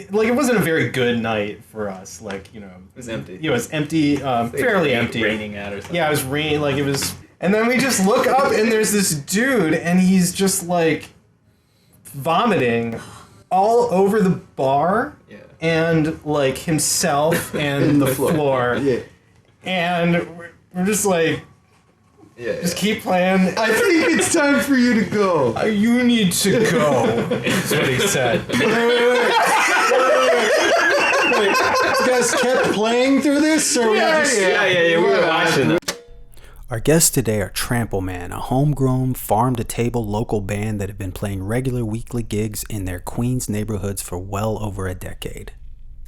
it wasn't a very good night for us. Like, you know, It was empty. It was empty, fairly empty. Raining out or something. Yeah, it was raining. Like, it was. And then we just look up, and there's this dude, and he's just like vomiting all over the bar, and like himself and the floor. Yeah. And we're just like, just keep playing. I think it's time for you to go. You need to go. That's what he said. Wait. You guys kept playing through this? Or Yeah, we were watching. Our guests today are Trample Man, a homegrown, farm-to-table local band that have been playing regular weekly gigs in their Queens neighborhoods for well over a decade.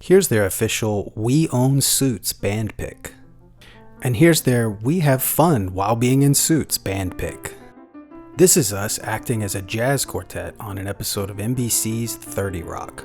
Here's their official We Own Suits band pick. And here's their We Have Fun While Being in Suits band pick. This is us acting as a jazz quartet on an episode of NBC's 30 Rock.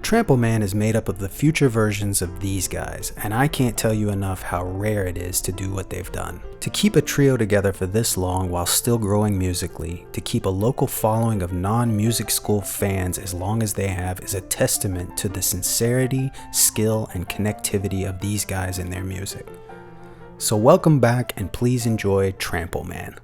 Trample Man is made up of the future versions of these guys, and I can't tell you enough how rare it is to do what they've done. To keep a trio together for this long while still growing musically, to keep a local following of non-music school fans as long as they have, is a testament to the sincerity, skill, and connectivity of these guys in their music. So welcome back, and please enjoy Trample Man.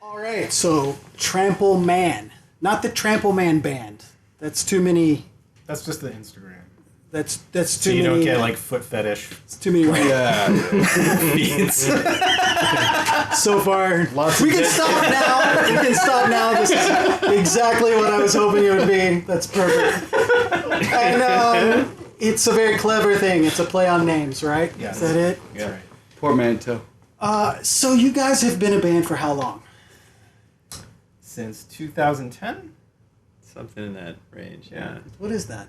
All right, so Trample Man. Not the Trample Man band. That's too many. That's just the Instagram. That's So too you many. don't get like foot fetish It's too many. feeds. So far, Lots we of can stop now. We can stop now. This is exactly what I was hoping it would be. That's perfect. And it's a very clever thing. It's a play on names, right? Yes. Is that it? That's right. Portmanteau. So you guys have been a band for how long? Since 2010? Something in that range, yeah. What is that?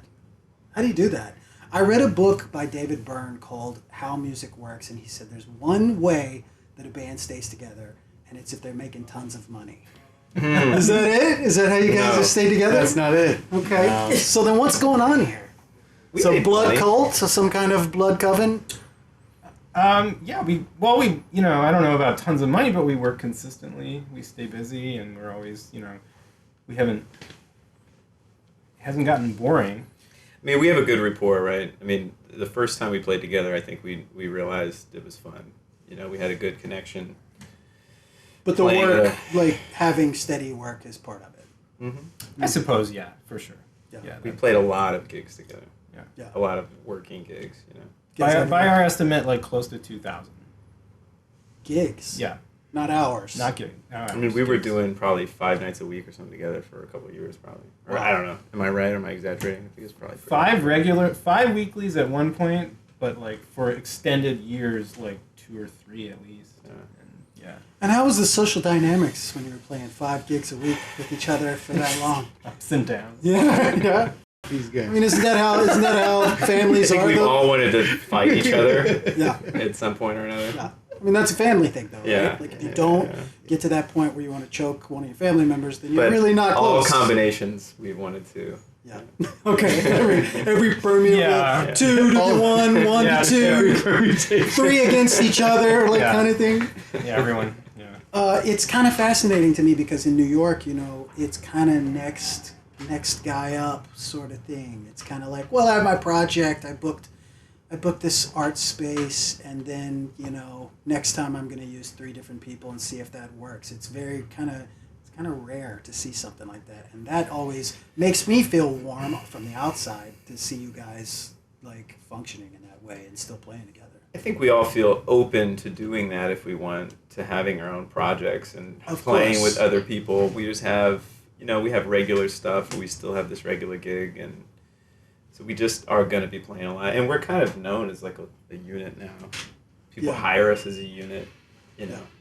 How do you do that? I read a book by David Byrne called How Music Works, and he said there's one way that a band stays together, and it's if they're making tons of money. Is that it? Is that how you guys No. have stayed together? That's not it. Okay. No. So then what's going on here? We So made blood money. cult? So some kind of blood coven? Yeah, we I don't know about tons of money, but we work consistently. We stay busy, and we're always, it hasn't gotten boring. I mean, we have a good rapport, right? I mean, the first time we played together, I think we realized it was fun. We had a good connection. But the Playing work, like having steady work is part of it. Mm-hmm. I suppose, yeah, for sure. Yeah. We played a lot of gigs together. Yeah. A lot of working gigs, By our estimate, like close to 2,000. Gigs. Yeah, Not hours. not kidding. I mean, we were doing probably 5 nights a week or something together for a couple of years, probably. Or I don't know. Am I right or am I exaggerating? I think it's probably 5 weeklies at one point, but like for extended years, like 2 or 3 at least. Yeah. And, yeah. And how was the social dynamics when you were playing 5 gigs a week with each other for that long? Ups and downs. Yeah. Yeah. These guys. I mean, isn't that how I families think are, we though? all wanted to fight each other Yeah. at some point or another. Yeah. I mean, that's a family thing, though, Yeah. right? Like, if you Yeah, don't yeah. get to that point where you want to choke one of your family members, then you're But really not all close. combinations we wanted to. Yeah. Okay. Every permeable. Yeah. 2 to 1, 1 Yeah, to 2, 3 against each other, like Yeah. kind of thing. Yeah, everyone. Yeah. It's kind of fascinating to me because in New York, it's kind of next guy up sort of thing. It's kind of like, well, I have my project. I booked this art space, and then next time I'm going to use 3 different people and see if that works. It's very kind of rare to see something like that, and that always makes me feel warm from the outside to see you guys like functioning in that way and still playing together. I think we all feel open to doing that if we want to having our own projects and Of playing course. with other people. We just have, we have regular stuff. We still have this regular gig, and so we just are going to be playing a lot. And we're kind of known as like a unit now. People Yeah. hire us as a unit.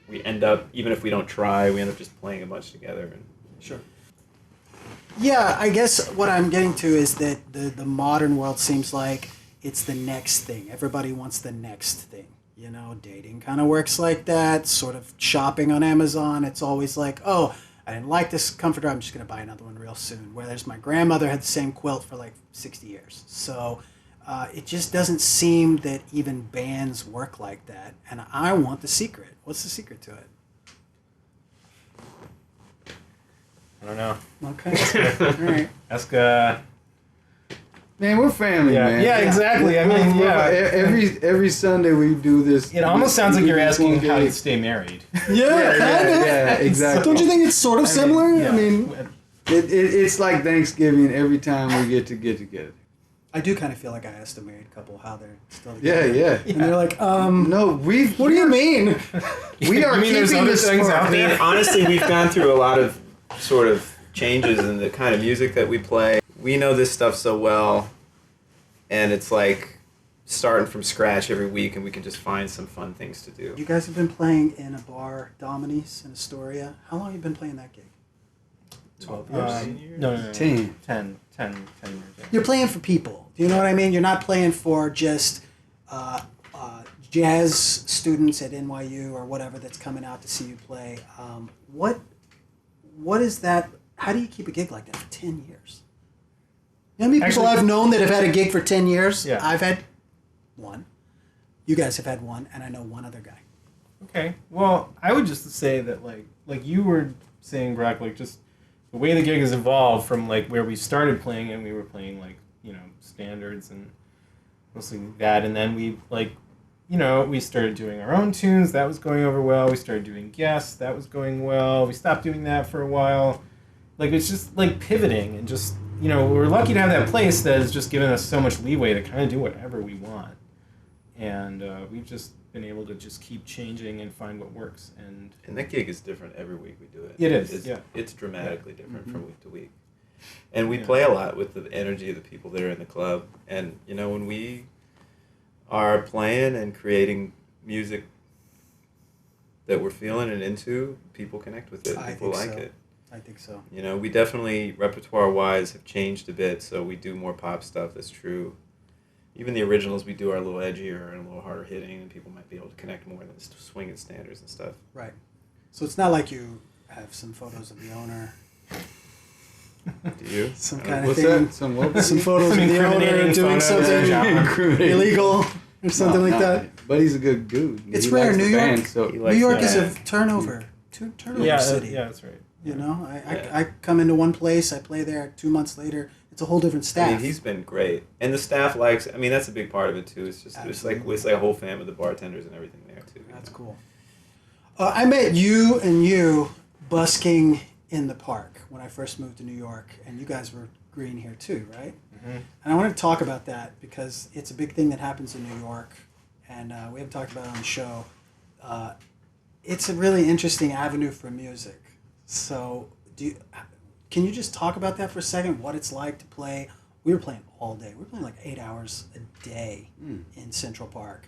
We end up, even if we don't try, we end up just playing a bunch together. And Sure. Yeah, I guess what I'm getting to is that the modern world seems like it's the next thing. Everybody wants the next thing. Dating kind of works like that. Sort of shopping on Amazon. It's always like, oh, I didn't like this comforter. I'm just going to buy another one real soon. Whereas my grandmother had the same quilt for like 60 years. So it just doesn't seem that even bands work like that. And I want the secret. What's the secret to it? I don't know. Okay. All right. Ask, Man, we're family, yeah, man. yeah, exactly. I mean, yeah. Every Sunday we do this. It almost sounds like you're asking how to you. stay married. Yeah, kind of. Yeah, exactly. Don't you think it's sort of similar? Yeah. I mean, It's like Thanksgiving every time we get together. I do kind of feel like I asked a married couple how they're still Yeah, together. yeah. And they're like, No, what do you mean? We are You mean there's keeping other this things spark. out I mean, there? honestly, we've gone through a lot of sort of changes in the kind of music that we play. We know this stuff so well, and it's like starting from scratch every week, and we can just find some fun things to do. You guys have been playing in a bar, Domini's in Astoria. How long have you been playing that gig? 12 No. 10. 10 years. Yeah. You're playing for people. Do you know what I mean? You're not playing for just jazz students at NYU or whatever that's coming out to see you play. What is that? How do you keep a gig like that for 10 years? You know how many people Actually- I've known that have had a gig for 10 years? Yeah. I've had one. You guys have had one, and I know one other guy. Okay. Well, I would just say that like you were saying, Brock, like just the way the gig has evolved from like where we started playing and we were playing like, standards and mostly that, and then we like you know, we started doing our own tunes. That was going over well. We started doing guests. That was going well. We stopped doing that for a while. Like, it's just, like, pivoting and just, you know, we're lucky to have that place that has just given us so much leeway to kind of do whatever we want. And we've just been able to just keep changing and find what works. And that gig is different every week we do it. It is, It's dramatically different from week to week. And we play a lot with the energy of the people that are in the club. And, you know, when we are playing and creating music that we're feeling and into, people connect with it. People like it. I think so. You know, we definitely, repertoire-wise, have changed a bit, so we do more pop stuff, that's true. Even the originals we do are a little edgier and a little harder hitting, and people might be able to connect more than swinging standards and stuff. Right. So it's not like you have some photos of the owner. Do you? Some kind of What's thing. that? Some what? Some photos of the owner doing something illegal or something like that. But he's a good dude. It's He rare. likes New the York. band, so New York is a turnover city. Yeah, that's right. You know, I come into one place, I play there. 2 months later, it's a whole different staff. I mean, he's been great, and the staff likes. I mean, that's a big part of it too. It's just it's like a whole fam of the bartenders and everything there too. That's cool. I met you busking in the park when I first moved to New York, and you guys were green here too, right? Mm-hmm. And I want to talk about that because it's a big thing that happens in New York, and we haven't talked about it on the show. It's a really interesting avenue for music. So, can you just talk about that for a second? What it's like to play? We were playing all day. We were playing like 8 hours a day in Central Park,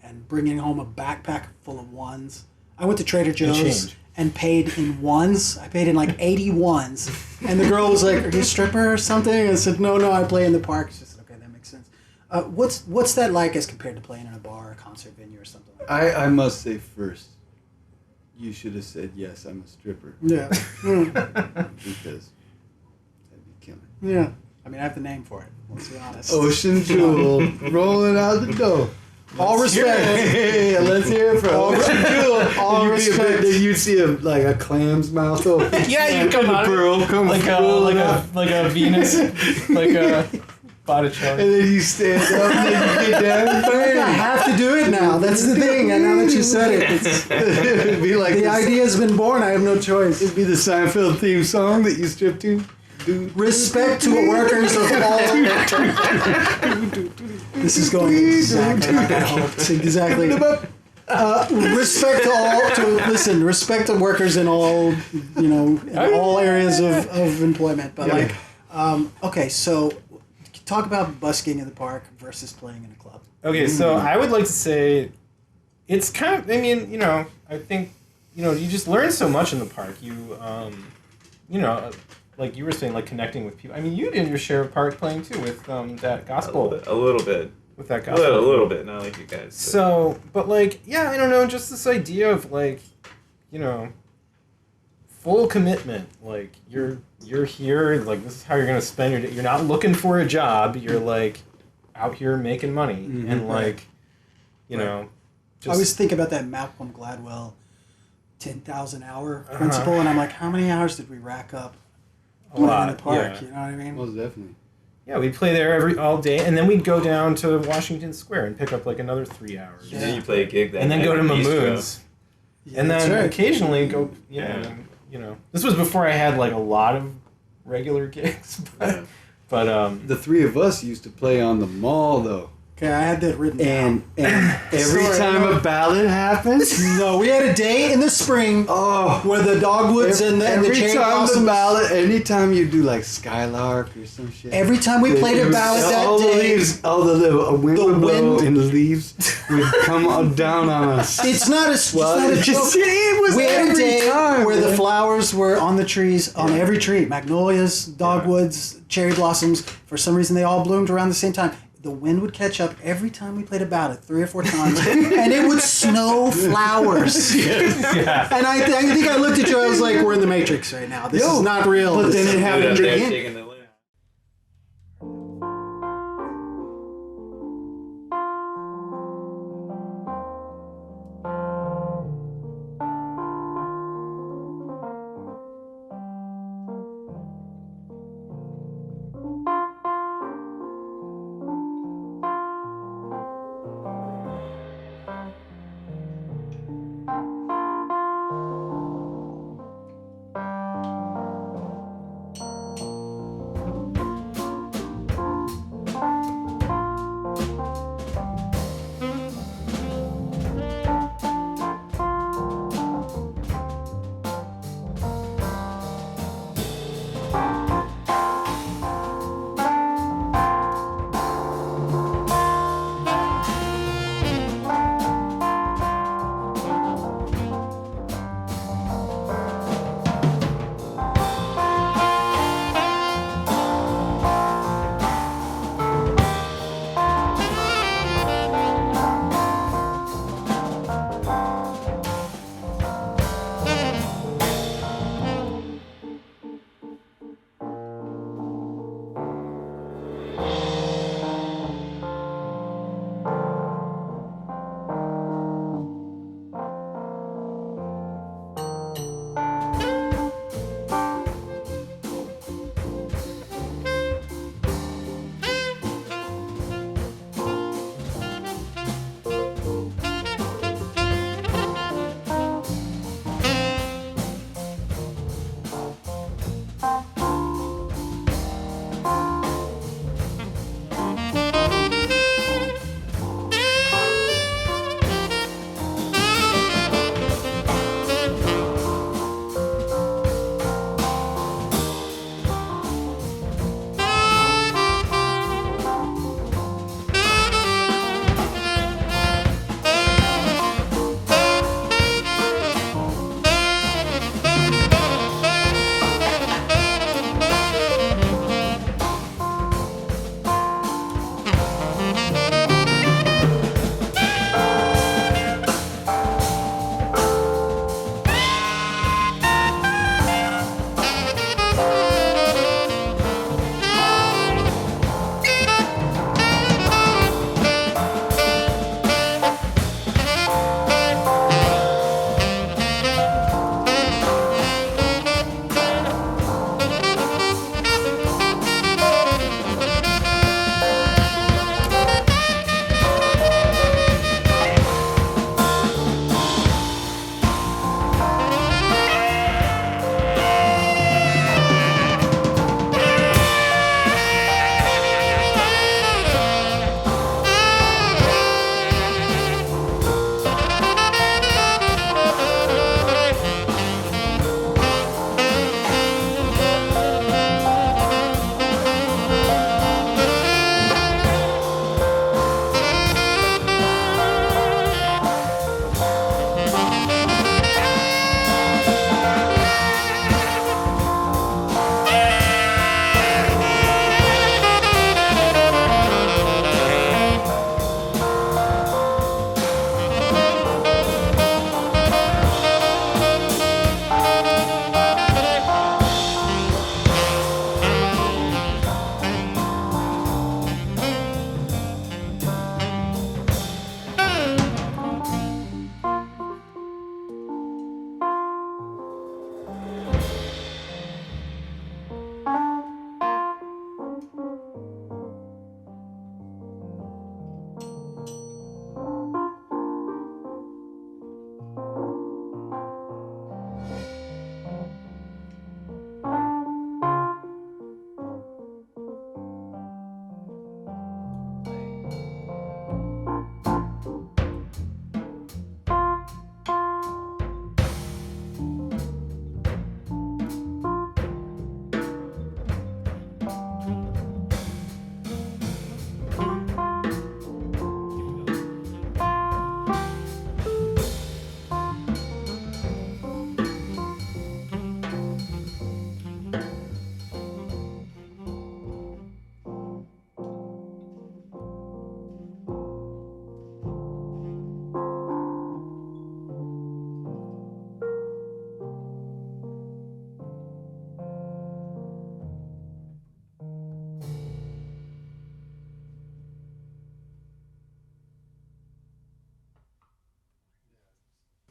and bringing home a backpack full of ones. I went to Trader Joe's and paid in ones. I paid in like 80 ones, and the girl was like, "Are you a stripper or something?" I said, "No, I play in the park." She said, "Okay, that makes sense." What's that like as compared to playing in a bar, or a concert venue, or something like that? I must say first, you should have said, yes, I'm a stripper. Yeah. Because that'd be killing. Yeah. I mean, I have the name for it. Let's be honest. Ocean Jewel rolling out the door. All respect. Hey, let's hear it from Ocean Jewel. All respect. You'd see a clam's mouth open. Yeah, you come and out a pearl come like a Venus, like a Botticelli. And then you stand up and then you get down and bang. I have to do it now. That's the thing. And now that you said it, It'd be like the idea has been born. I have no choice. It'd be the Seinfeld theme song that you strip to. Respect to workers of all. This is going exactly like I hoped. Exactly. Respect to all. Respect to workers in all, in all areas of employment. But okay, so talk about busking in the park versus playing in a club. Okay, so I would like to say, it's kind of. I mean, I think, you just learn so much in the park. Like you were saying, like connecting with people. I mean, you did your share of park playing too with that gospel. A little bit. With that gospel. A little bit, not like you guys. So, but like, yeah, I don't know, just this idea of like, full commitment. Like you're here. Like this is how you're gonna spend your day. You're not looking for a job. You're like out here making money, and like, Just, I always think about that Malcolm Gladwell 10,000 hour principle, and I'm like, how many hours did we rack up? A lot in the park, yeah. You know what I mean? Most definitely. Yeah, we'd play there all day, and then we'd go down to Washington Square and pick up like another 3 hours. And then you play a gig that and then go to Mahmood's. Yeah, and then right. occasionally go, this was before I had like a lot of regular gigs, but the three of us used to play on the mall though. Okay, I had that written down. And every time a ballad happens, no, we had a day in the spring where the dogwoods and the cherry blossoms. Anytime you do like Skylark or some shit. Every time we played a ballad that day, the wind would blow and the leaves would come down on us. It's not a joke. We had a day where the flowers were on the trees, on every tree. Magnolias, dogwoods, cherry blossoms. For some reason, they all bloomed around the same time. The wind would catch up every time we played a ballad, 3 or 4 times, and it would snow flowers. yeah. And I think I looked at you, I was like, we're in the Matrix right now. This is not real. But then it happened again.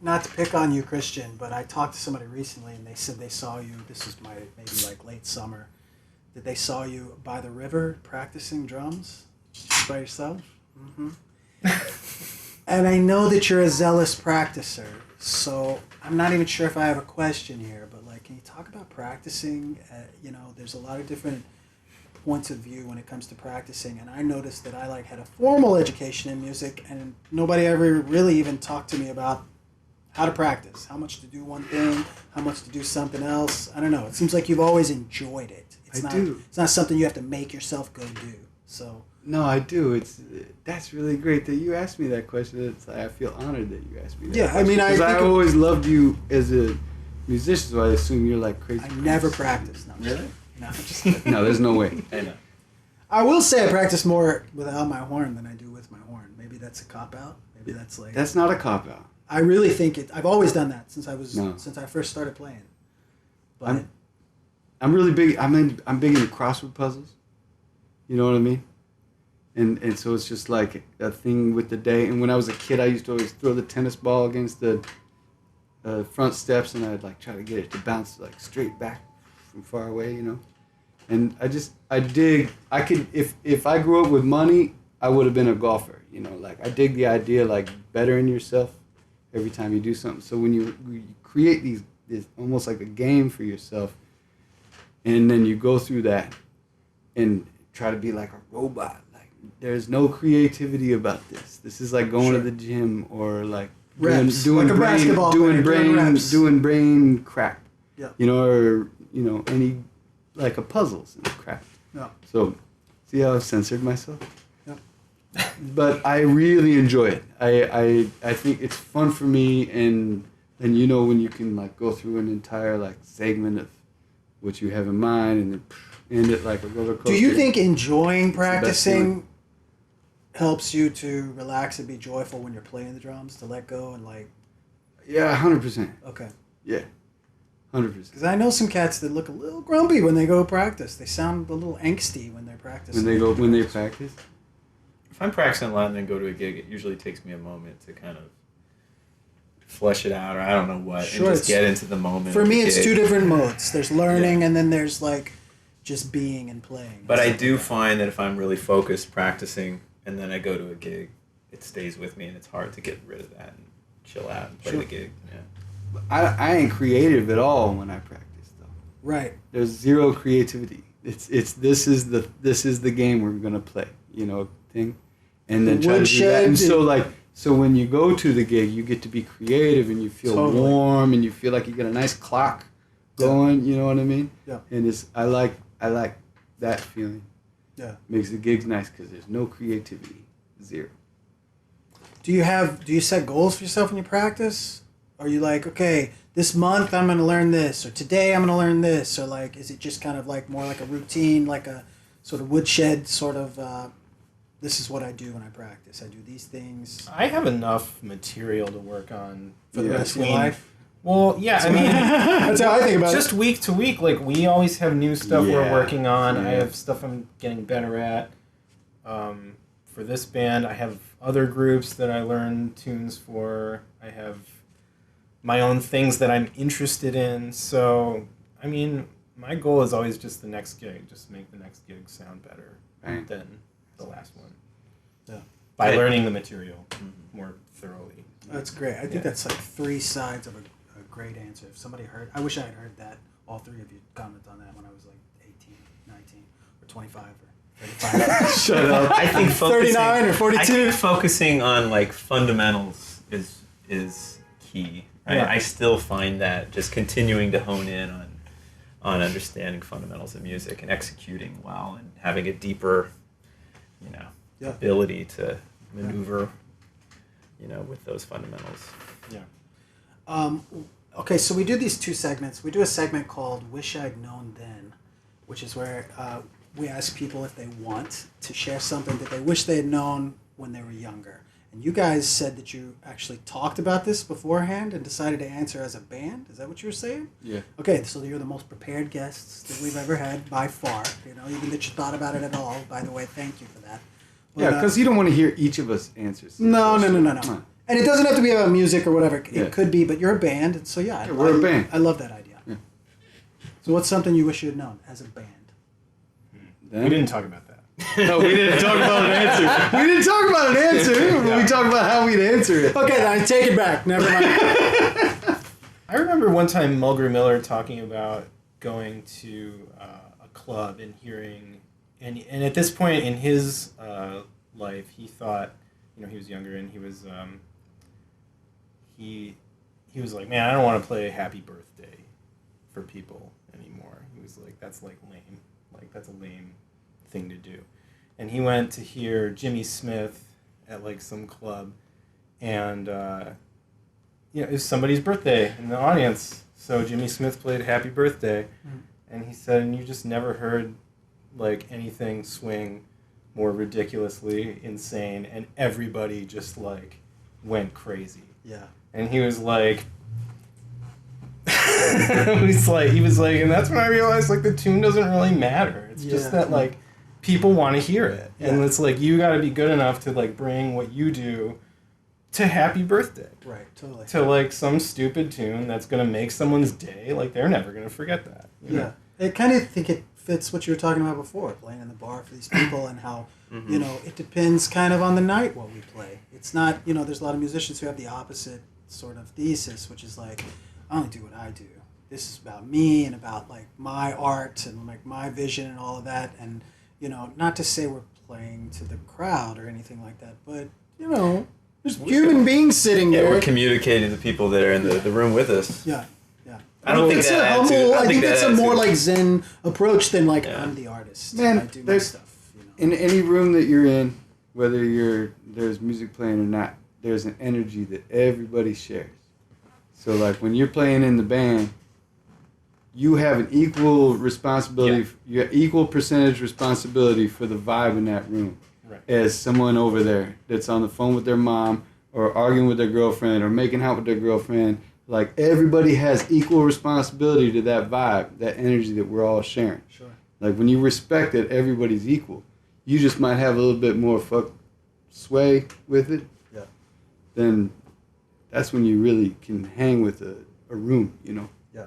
not to pick on you, Christian, but I talked to somebody recently, and they said they saw you. This was maybe like late summer. That they saw you by the river practicing drums just by yourself. Mm-hmm. And I know that you're a zealous practicer, so I'm not even sure if I have a question here. But like, can you talk about practicing? There's a lot of different points of view when it comes to practicing, and I noticed that I like had a formal education in music, and nobody ever really even talked to me about how to practice, how much to do one thing, how much to do something else. I don't know. It seems like you've always enjoyed it. It's not something you have to make yourself go do. So no, I do. That's really great that you asked me that question. I feel honored that you asked me that. Yeah, question. I mean, because I always loved you as a musician, so I assume you're like crazy. I never practiced. No, Really? No, I'm just kidding. No, there's no way. I know. I will say I practice more without my horn than I do with my horn. Maybe that's a cop out. Maybe that's like. That's not a cop out. I really think it. I've always done that since I first started playing. But I'm really big. I'm big into crossword puzzles. You know what I mean? And so it's just like a thing with the day. And when I was a kid, I used to always throw the tennis ball against the front steps, and I'd like try to get it to bounce like straight back from far away. And I dig. I could if I grew up with money, I would have been a golfer. Like I dig the idea like bettering yourself every time you do something. So when you create this almost like a game for yourself, and then you go through that and try to be like a robot. Like there's no creativity about this. This is like going to the gym or like reps, doing like a basketball doing player, doing brain crap. Yeah. Or any like a puzzles and crap. Yeah. So see how I've censored myself? Yep. But I really enjoy it. I think it's fun for me, and when you can like go through an entire like segment of what you have in mind and then end it like a roller coaster. Do you think enjoying practicing helps you to relax and be joyful when you're playing the drums, to let go and like? Yeah, 100%. Okay. Yeah, 100%. Because I know some cats that look a little grumpy when they go practice. They sound a little angsty when they're practicing. When they practice. If I'm practicing a lot and then go to a gig, it usually takes me a moment to kind of flesh it out, or I don't know what, Sure, and just get into the moment. For me, the it's gig. two different modes. There's learning, and then there's like just being and playing. But I do find that if I'm really focused practicing and then I go to a gig, it stays with me, and it's hard to get rid of that and chill out and play the gig. Yeah. I ain't creative at all when I practice though. Right. There's zero creativity. It's this is the game we're gonna play, thing, and then try to do that. And so when you go to the gig, you get to be creative and you feel warm and you feel like you get a nice clock going. You know what I mean? Yeah. And I like that feeling. Yeah. Makes the gigs nice because there's no creativity, zero. Do you set goals for yourself when you practice? Are you like, okay, this month I'm going to learn this, or today I'm going to learn this, or like, is it just kind of like more like a routine, like a sort of woodshed sort of, this is what I do when I practice. I do these things. I have enough material to work on For the rest of your life? Well, yeah, I mean, that's how I think about just it. week to week, like we always have new stuff we're Yeah. working on. I Yeah. have stuff I'm getting better at. For this band, I have other groups that I learn tunes for. I have my own things that I'm interested in. So, I mean, my goal is always just the next gig. Just make the next gig sound better Right. than the last one. Yeah. By learning the material more thoroughly. That's great. I think that's like three sides of a great answer. If somebody heard, I wish I had heard that, all three of you comment on that when I was like 18, 19, or 25, or 35. Shut up. I think 39 or 42. I think focusing on like fundamentals is key. Right? Yeah. I still find that just continuing to hone in on understanding fundamentals of music and executing well and having a deeper, Yeah. ability to maneuver, with those fundamentals. Yeah. Okay, so we do these two segments. We do a segment called Wish I'd Known Then, which is where we ask people if they want to share something that they wish they had known when they were younger. And you guys said that you actually talked about this beforehand and decided to answer as a band. Is that what you were saying? Yeah. Okay, so you're the most prepared guests that we've ever had by far. Even that you thought about it at all. By the way, thank you for that. But, Yeah, because you don't want to hear each of us answers. No. And it doesn't have to be about music or whatever. It Yeah. could be, but you're a band, and so yeah, we're a band. I love that idea. Yeah. So what's something you wish you had known as a band? Then- We didn't talk about that. No, we didn't talk about an answer. We didn't talk about an answer, but we talked about how we'd answer it. Okay, then I take it back. Never mind. I remember one time Mulgrew Miller talking about going to a club and hearing, and at this point in his life, he thought, he was younger, and he was he was like, man, I don't want to play Happy Birthday for people anymore. He was like, that's like lame, like that's a lame thing to do. And he went to hear Jimmy Smith at like some club, and it was somebody's birthday in the audience. So Jimmy Smith played Happy Birthday, and he said, and you just never heard like anything swing more ridiculously insane, and everybody just like went crazy. Yeah. And he was like, he was like, and that's when I realized like the tune doesn't really matter. It's just that like people want to hear it, and it's like you got to be good enough to like bring what you do to Happy Birthday. Right. Totally. To like some stupid tune that's gonna make someone's day. Like they're never gonna forget that. You know? I kind of think it fits what you were talking about before, playing in the bar for these people, and how it depends kind of on the night what we play. It's not there's a lot of musicians who have the opposite sort of thesis, which is like, I only do what I do. This is about me and about like my art and like my vision and all of that. And not to say we're playing to the crowd or anything like that, but there's human beings sitting there. We're communicating to people that are in the room with us. Yeah. I don't think it's that a adds humble. to- I think that's a more adds to- like Zen approach than like Yeah. I'm the artist. Man, I do my there's- stuff. In any room that you're in, whether there's music playing or not, there's an energy that everybody shares. So like when you're playing in the band, you have an equal responsibility. You have equal percentage responsibility for the vibe in that room, Right. as someone over there that's on the phone with their mom or arguing with their girlfriend or making out with their girlfriend. Like everybody has equal responsibility to that vibe, that energy that we're all sharing. Sure. Like when you respect that everybody's equal, you just might have a little bit more sway with it. Yeah. Then that's when you really can hang with a room, Yeah.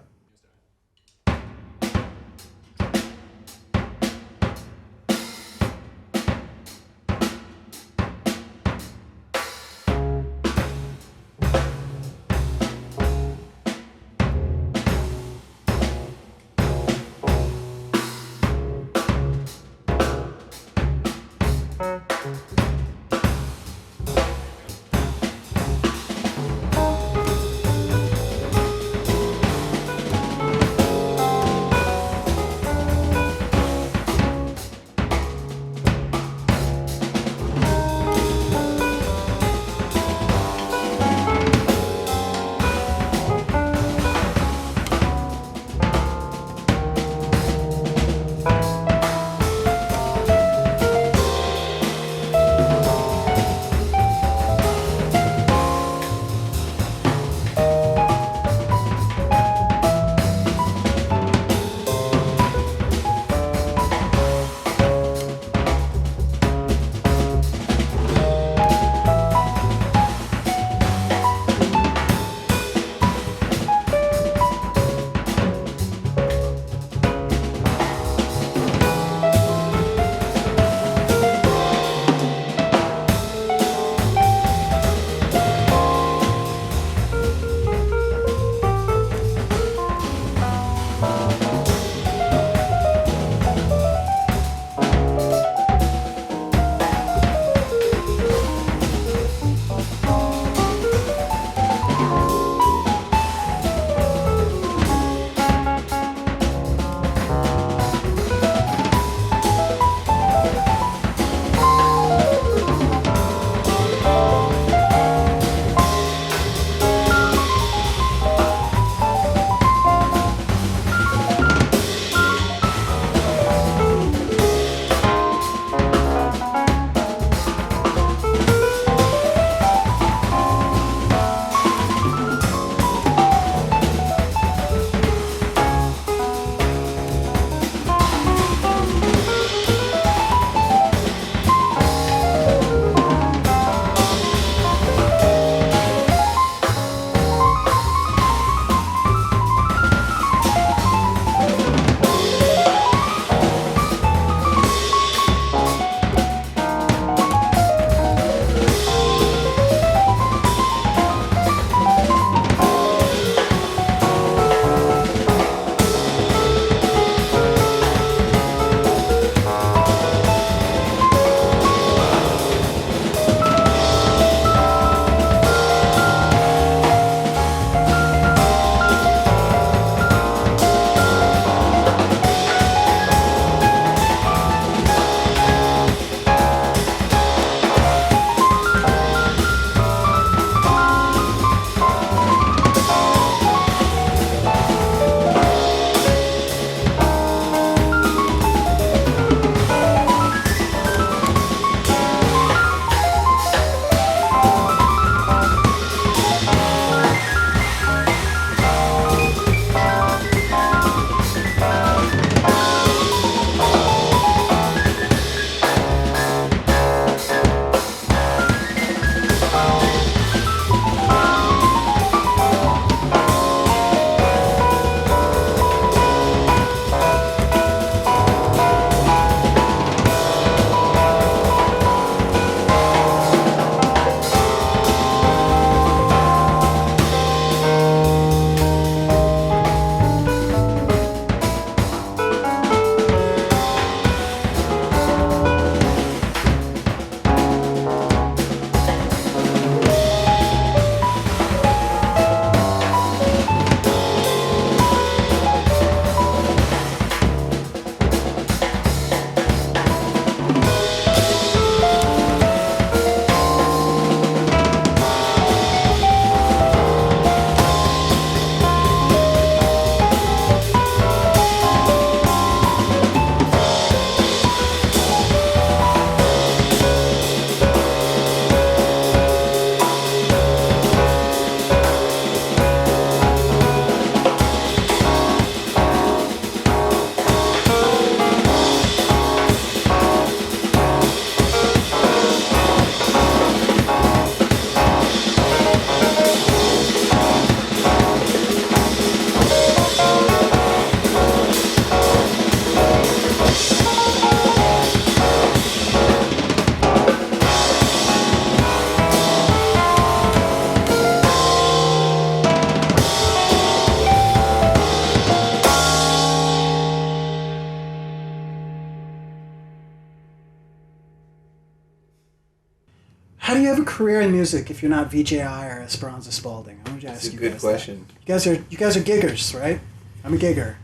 have a career in music if you're not VJI or Esperanza Spalding? I want to ask That's you a good guys question. that. You guys are giggers, right? I'm a gigger.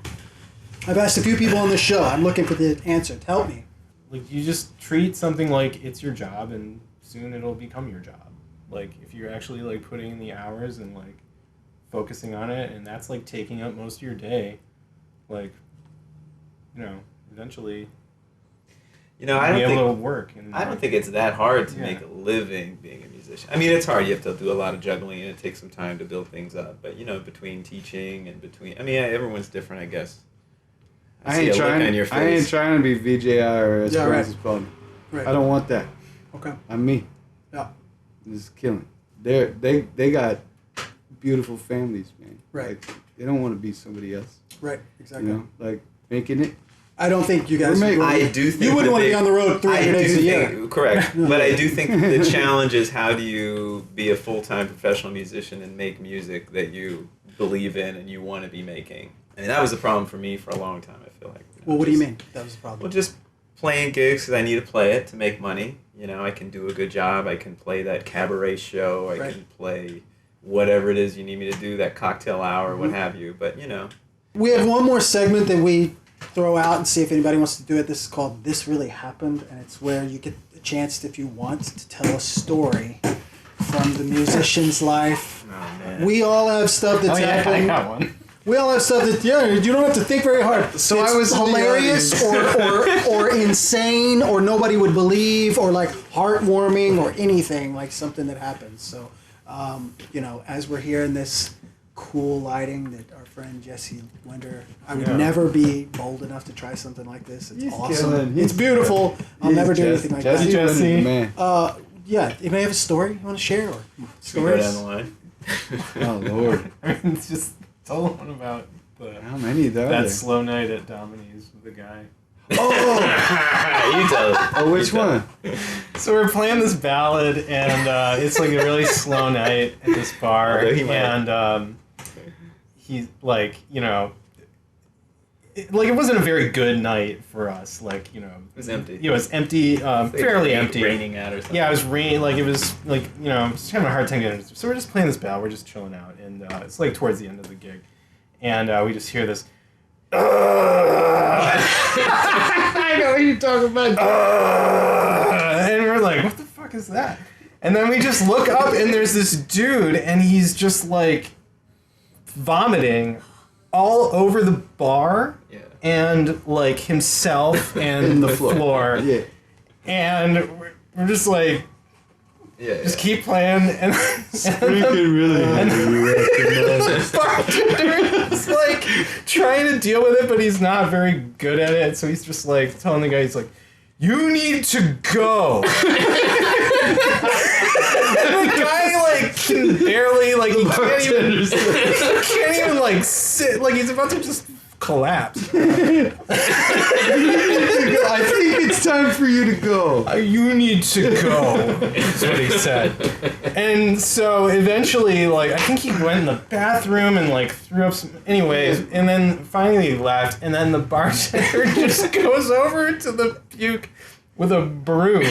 I've asked a few people on the show. I'm looking for the answer. Help me. Like, you just treat something like it's your job, and soon it'll become your job. Like, if you're actually, like, putting in the hours and, like, focusing on it, and that's, like, taking up most of your day, like, you know, eventually You know, I be don't able to think work. I don't think it's that hard to Yeah. make a living being a musician. I mean, it's hard. You have to do a lot of juggling, and it takes some time to build things up. But you know, between teaching and everyone's different, I guess. I see ain't a look trying. on your I ain't face. trying to be VJI or Yeah, Esperanza right. Spalding. Right. I don't want that. Okay. I'm me. Yeah. This is killing. They got beautiful families, man. Right. Like, they don't want to be somebody else. Right. Exactly. You know, like making it. I don't think you guys. I do think you wouldn't that want to they- be on the road 300 days a year. Correct. But I do think the challenge is how do you be a full-time professional musician and make music that you believe in and you want to be making. I mean, that was the problem for me for a long time, I feel like. Well, what do you mean? That was the problem. Well, just playing gigs because I need to play it to make money. You know, I can do a good job. I can play that cabaret show. I Right. can play whatever it is you need me to do, that cocktail hour, what have you. But, you know. We have one more segment that we throw out and see if anybody wants to do it. This is called This Really Happened, and it's where you get a chance, if you want, to tell a story from the musician's life. Oh, man. We all have stuff that's I happened. got one. We all have stuff that, you don't have to think very hard. So It's I was in the hilarious or insane or nobody would believe or like heartwarming or anything, like something that happens. So, you know, as we're here in this cool lighting that our friend Jesse Winder, I would Yeah. never be bold enough to try something like this. It's He's awesome. killing. It's beautiful. I'll never do anything like Jesse that. Winder's the man. Yeah, you may have a story you want to share or Go stories. down the line. Oh Lord, I mean, it's just tell one about how many are that there? slow night at Domini's with the guy. Oh, You tell it. oh, which You tell one? So we're playing this ballad, and it's like a really slow night at this bar, Although he might- and he's like, you know, it wasn't a very good night for us. Like, you know, It was empty. It was empty, fairly empty. Raining out or something. Yeah, it was raining. Like, it was like, you know, it's kind of a hard time getting. So we're just playing this ballad. We're just chilling out, and it's like towards the end of the gig, and we just hear this. I know what you're talking about. And we're like, what the fuck is that? And then we just look up, and there's this dude, and he's just like vomiting all over the bar, Yeah. and like himself and In the the floor. floor. Yeah. And we're just like, Yeah. just keep playing, and Freaking really happy you recognize the bartender is like trying to deal with it, but he's not very good at it. So he's just like telling the guy, he's like, "You need to go." And the guy like can barely like he can't even like sit, like he's about to just collapse. I think it's time for you to go. You need to go. That's what he said. And so eventually, like, I think he went in the bathroom and like threw up some. Anyways, and then finally he left. And then the bartender just goes over to the puke with a broom.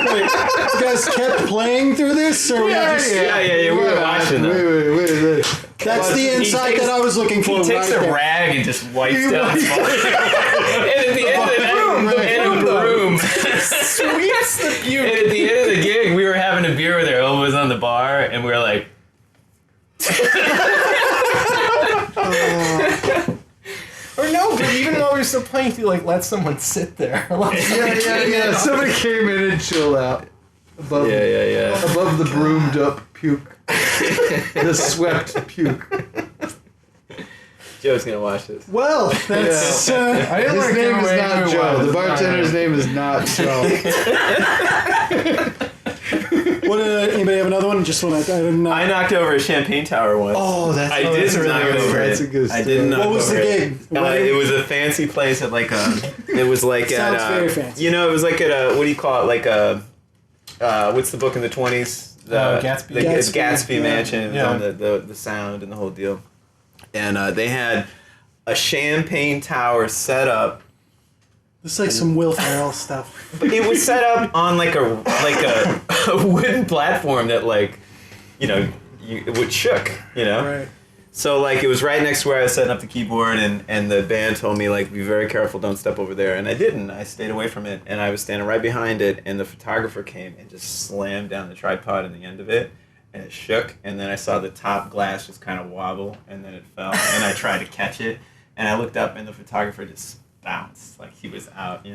Wait, you guys kept playing through this, or Yeah, we were watching them. Wait. that's the He insight takes- that I was looking for. He takes right a there. rag and just wipes down his body. And at the end of the broom. Sweeps the puke. And at the end of the gig, we were having a beer with our elbows on the bar, and we were like, Or no, but even while we were still playing, he like let someone sit there. Yeah. Somebody came in and chill out above yeah. above the broomed up puke, the swept puke. Joe's gonna watch this. Well, that's. I didn't His want to name give is away not who it Joe. was. The bartender's name is not Joe. What? Anybody have another one? Just one. I didn't. I knocked over a champagne tower once. Oh, that's I oh, did that's a knock really good. over That's it. a good I story. did knock What was over the it. gig? It was a fancy place at like a. It was like Sounds at very fancy. You know, it was like at a. What do you call it? Like a. What's the book in the 20s? Gatsby. The Gatsby Yeah. Mansion. It was Yeah. on the sound and the whole deal. And they had a champagne tower set up This is like some Will Ferrell stuff. But it was set up on like a wooden platform that it would shook, Right. So like it was right next to where I was setting up the keyboard, and the band told me like be very careful, don't step over there, and I didn't. I stayed away from it, and I was standing right behind it, and the photographer came and just slammed down the tripod in the end of it, and it shook, and then I saw the top glass just kind of wobble, and then it fell, and I tried to catch it, and I looked up, and the photographer just bounced like he was out,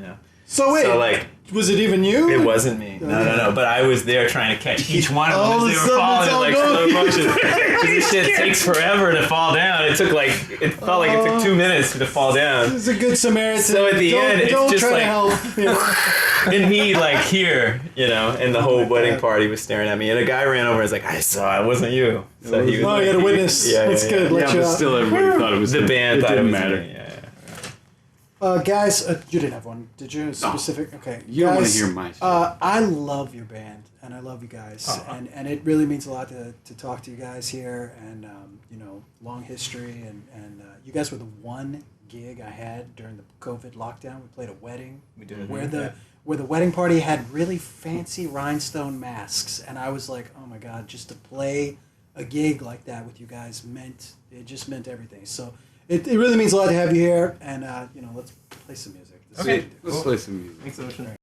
So wait, was it even you? It wasn't me. No. But I was there trying to catch each one of them as they were falling in like slow motion. Because this shit takes forever to fall down. It felt like it took 2 minutes to fall down. It's a good Samaritan. So at the end, it's just try like, to help. and me like here, and the whole wedding party was staring at me. And a guy ran over and was like, I saw it wasn't you. So he was you had a witness. That's good. Yeah, but still everybody thought it was the band. It thought didn't it was matter. me. Yeah. Guys, you didn't have one, did you? Specific? Okay. You don't want to hear my story. I love your band, and I love you guys, and it really means a lot to talk to you guys here, and long history, and you guys were the one gig I had during the COVID lockdown. We played a wedding. We did. Where the wedding party had really fancy rhinestone masks, and I was like, oh my god, just to play a gig like that with you guys meant everything. So. It really means a lot to have you here, and let's play some music. Okay, Let's play some music. Thanks, Ocean.